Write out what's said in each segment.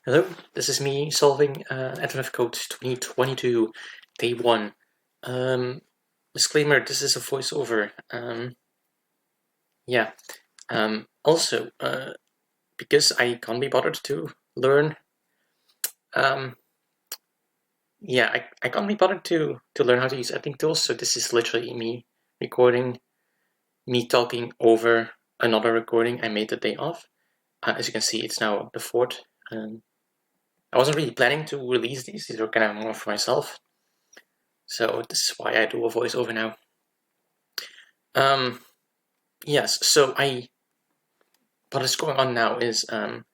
Hello, this is me solving AdvancedMath Code 2022, day 1. Disclaimer, this is a voiceover. Also, because I can't be bothered to learn, I can't be bothered to learn how to use editing tools, so this is literally me recording, me talking over another recording I made the day off. As you can see, it's now the 4th. I wasn't really planning to release these were kind of more for myself. So this is why I do a voiceover now. Yes, so what is going on now is I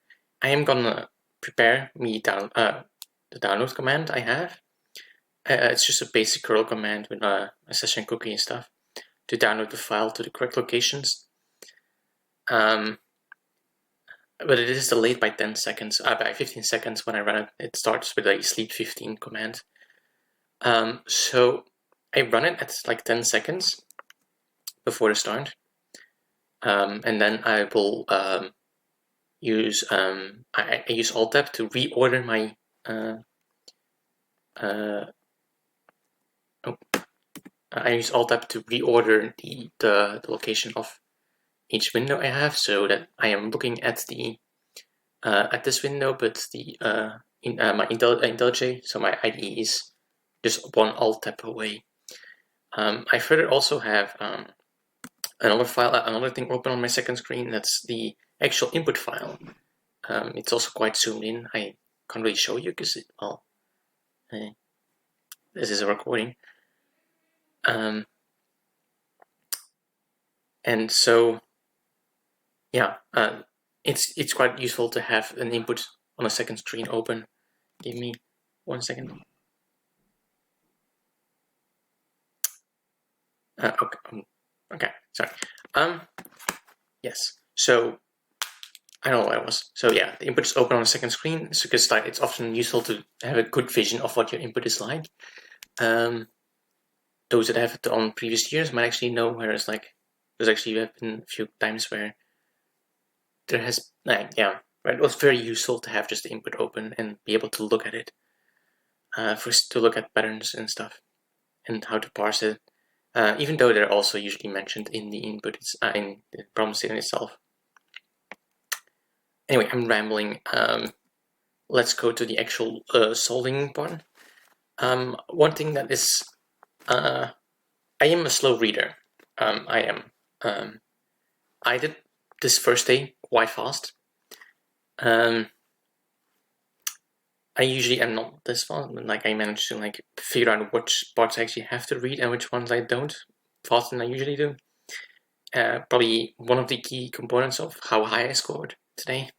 am gonna prepare the download command I have. It's just a basic curl command with a session cookie and stuff to download the file to the correct locations. But it is delayed by 10 seconds, by 15 seconds when I run it. It starts with a sleep 15 command. So I run it at like 10 seconds before the start. And then I will use I use Alt Tab to reorder my I use Alt Tab to reorder the location of each window I have, so that I am looking at the at this window, but the my IntelliJ, so my IDE is just one Alt Tab away. I further also have another thing open on my second screen. That's the actual input file. It's also quite zoomed in. I can't really show you because this is a recording. And so, yeah, it's quite useful to have an input on a second screen open. Give me 1 second. Okay, sorry. Yes. So I don't know where I was. So yeah, the input is open on a second screen because it's often useful to have a good vision of what your input is like. Those that have it on previous years might actually know, whereas there's actually been a few times where there has where it was very useful to have just the input open and be able to look at it, to look at patterns and stuff and how to parse it. Even though they're also usually mentioned in the input, in the problem statement itself. Anyway, I'm rambling. Let's go to the actual solving part. One thing that is, I am a slow reader. I did this first day quite fast. I usually am not this fast, but I managed to figure out which parts I actually have to read and which ones I don't faster than I usually do. Probably one of the key components of how high I scored today,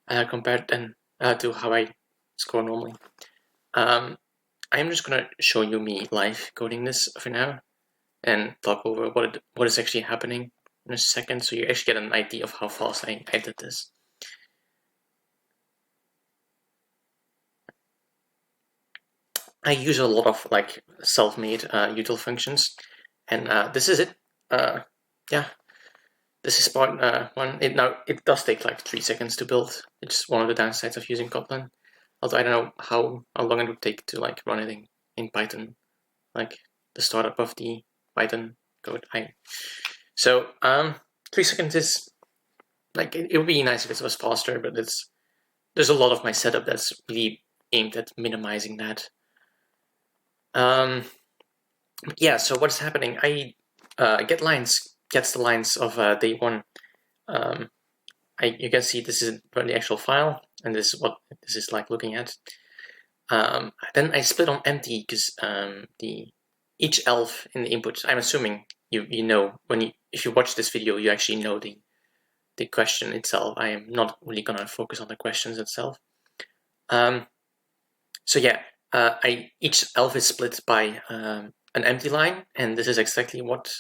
compared to how I score normally. I'm just gonna show you me live coding this for now, and talk over what is actually happening in a second, so you actually get an idea of how fast I did this. I use a lot of self-made util functions, and this is it. This is part 1. It does take 3 seconds to build. It's one of the downsides of using Kotlin. Although I don't know how long it would take to run it in Python, the startup of the Python code. 3 seconds is it would be nice if it was faster, but there's a lot of my setup that's really aimed at minimizing that. Yeah, so what's happening? I gets the lines of day 1. You can see this is the actual file, and this is what this is looking at. Then I split on empty because each elf in the input, I'm assuming you know, if you watch this video, you actually know the question itself. I am not really gonna focus on the questions itself. So yeah, each elf is split by an empty line, and this is exactly what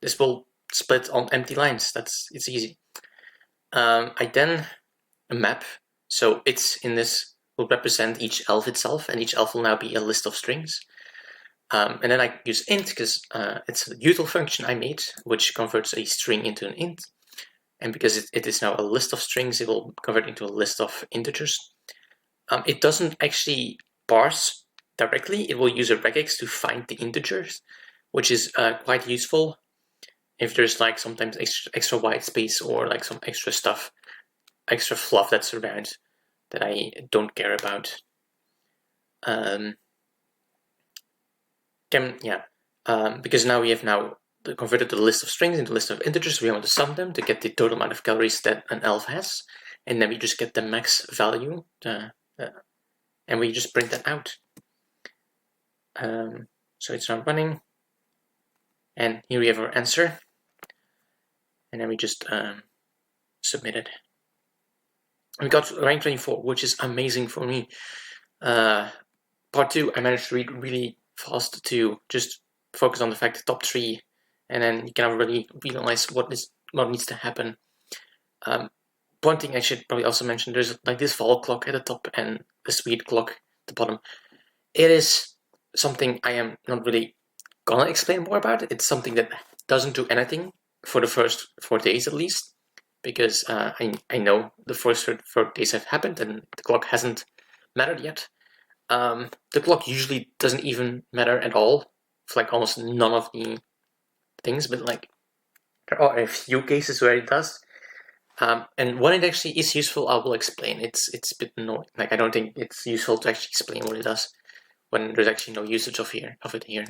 this will split on empty lines. It's easy. I then map, so it's in this will represent each elf itself, and each elf will now be a list of strings. And then I use int because it's a util function I made, which converts a string into an int. And because it is now a list of strings, it will convert into a list of integers. it doesn't actually parse directly. It will use a regex to find the integers, which is quite useful if there's like sometimes extra white space or like some extra stuff, extra fluff that's around that I don't care about. Because now we have converted the list of strings into a list of integers. We want to sum them to get the total amount of calories that an elf has, and then we just get the max value, and we just print that out. So it's now running, and here we have our answer, and then we just submit it. We got rank 24, which is amazing for me. Part 2, I managed to read really fast to just focus on the fact the top 3, and then you can really realize what needs to happen. One thing I should probably also mention, there's like this vol clock at the top and the speed clock at the bottom. It is something I am not really gonna explain more about. It's something that doesn't do anything for the first 4 days at least, because I know the first 4 days have happened and the clock hasn't mattered yet. The clock usually doesn't even matter at all for like almost none of the things, but like there are a few cases where it does. And when it actually is useful, I will explain. It's a bit annoying. Like I don't think it's useful to actually explain what it does when there's actually no usage of it here.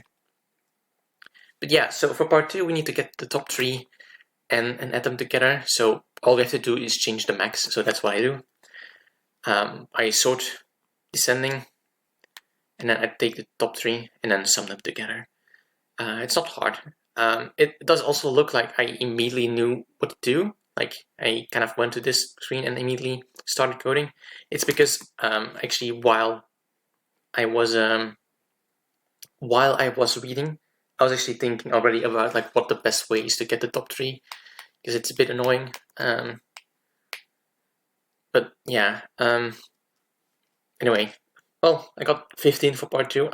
But yeah, so for part 2, we need to get the top 3 and add them together. So all we have to do is change the max. So that's what I do. I sort descending, and then I take the top 3 and then sum them together. It's not hard. It does also look like I immediately knew what to do. Like I kind of went to this screen and immediately started coding. It's because actually while I was reading, I was actually thinking already about like what the best way is to get the top 3, because it's a bit annoying. But yeah. Anyway, well, I got 15 for part 2.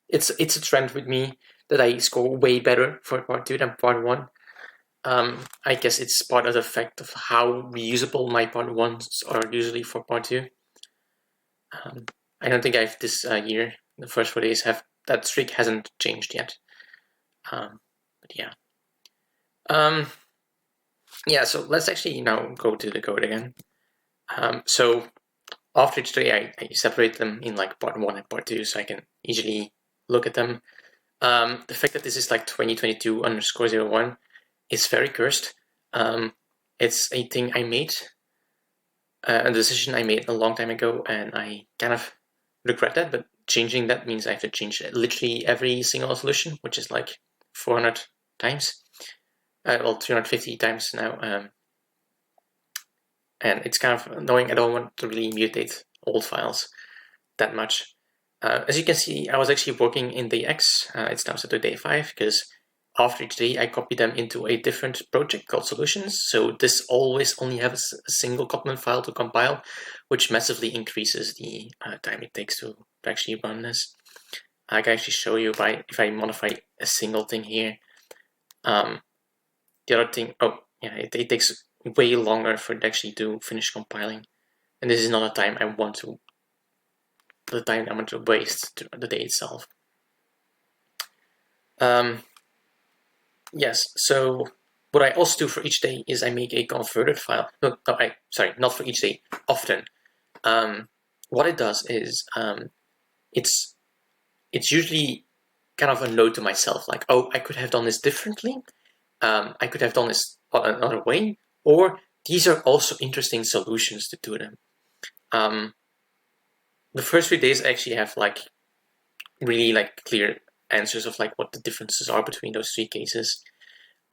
It's a trend with me that I score way better for part 2 than part 1. I guess it's part of the fact of how reusable my part 1s are usually for part 2. I don't think I've this year, the first 4 days, that streak hasn't changed yet. But yeah. Yeah, so let's actually now go to the code again. So after each day, I separate them in like part 1 and part 2 so I can easily look at them. The fact that this is like 2022_01 is very cursed. It's a thing I made, a decision I made a long time ago, and I kind of regret that, but changing that means I have to change literally every single solution, which is like 400 times. Well, 350 times now. And it's kind of annoying. I don't want to really mutate old files that much. As you can see, I was actually working in day X. It's now set to day 5, because after each day I copy them into a different project called solutions. So this always only has a single Kotlin file to compile, which massively increases the time it takes to actually run this. I can actually show you if I modify a single thing here. The other thing, it takes way longer for it actually to finish compiling, and this is not the time I want to waste to the day itself. Yes, so what I also do for each day is I make a converted file. Not for each day, often. What it does is it's usually kind of a note to myself, like, oh, I could have done this differently. I could have done this another way, or these are also interesting solutions to do them. The first few days I actually have like really like clear answers of like what the differences are between those 3 cases.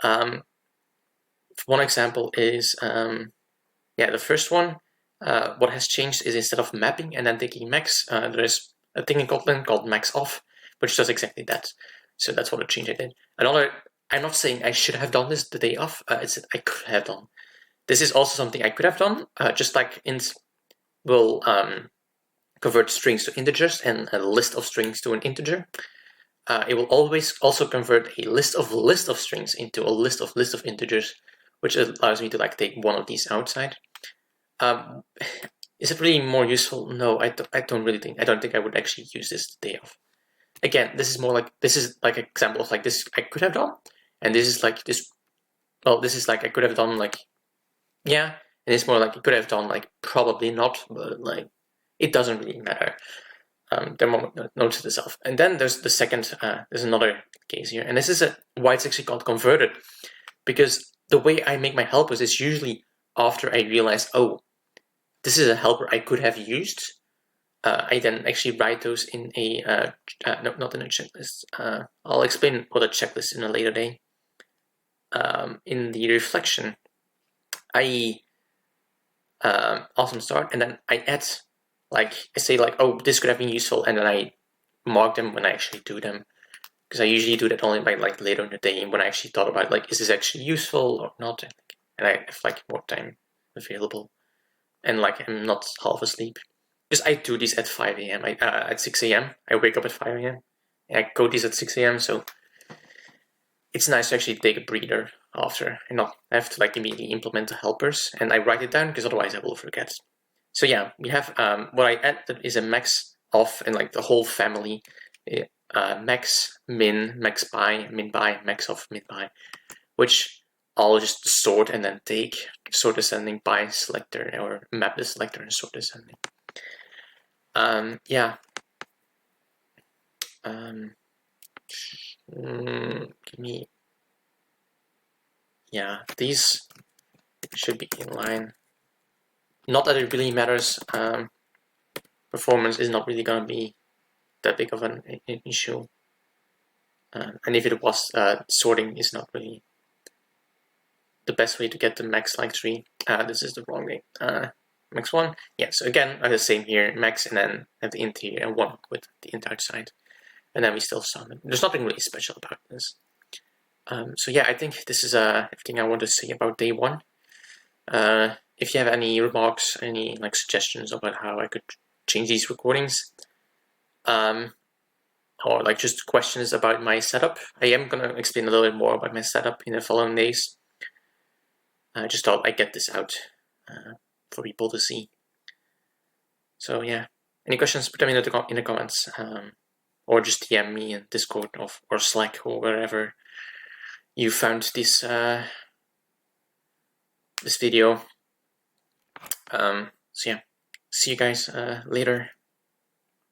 One example is the first one. What has changed is instead of mapping and then taking max, there's a thing in Kotlin called max off, which does exactly that. So that's what a change I did. Another, I'm not saying I should have done this the day off. It's I could have done. This is also something I could have done. Just like int will convert strings to integers and a list of strings to an integer. It will always also convert a list of strings into a list of integers, which allows me to like take one of these outside. Is it really more useful? No, I don't really think. I don't think I would actually use this the day of. Again, this is like an example of like this I could have done, and this is like this. Well, this is like I could have done like, yeah, and it's more like you could have done like probably not, but like it doesn't really matter. There are more notes to the self, and then there's the second. There's another case here, and this is why it's actually called converted, because the way I make my helpers is usually after I realize, oh, this is a helper I could have used. I then actually write those in a no, not in a checklist. I'll explain what a checklist in a later day. In the reflection, I awesome start, and then I add, like I say like, oh, this could have been useful, and then I mark them when I actually do them, because I usually do that only by like later in the day when I actually thought about like, is this actually useful or not, and I have like more time available, and like I'm not half asleep. Because I do these at 5 a.m. At 6 a.m. I wake up at 5 a.m. and I code these at 6 a.m. So it's nice to actually take a breather after and not have to like immediately implement the helpers. And I write it down because otherwise I will forget. So yeah, we have what I added is a max of and like the whole family. Max, min, max by, min by, max of, min by, which I'll just sort and then take sort ascending by selector or map the selector and sort ascending. Yeah. Give me. Yeah, these should be in line. Not that it really matters. Performance is not really going to be that big of an issue. And if it was, sorting is not really the best way to get the max like 3. This is the wrong way. Max 1. Yeah, so again, the same here, max, and then have the interior and 1 with the entire side. And then we still sum it. There's nothing really special about this. So yeah, I think this is everything I want to say about day 1. If you have any remarks, any like suggestions about how I could change these recordings, or like just questions about my setup, I am gonna explain a little bit more about my setup in the following days. I just thought I'd get this out for people to see. So yeah, any questions, put them in the comments, or just DM me in Discord or Slack or wherever you found this this video. So yeah, see you guys later.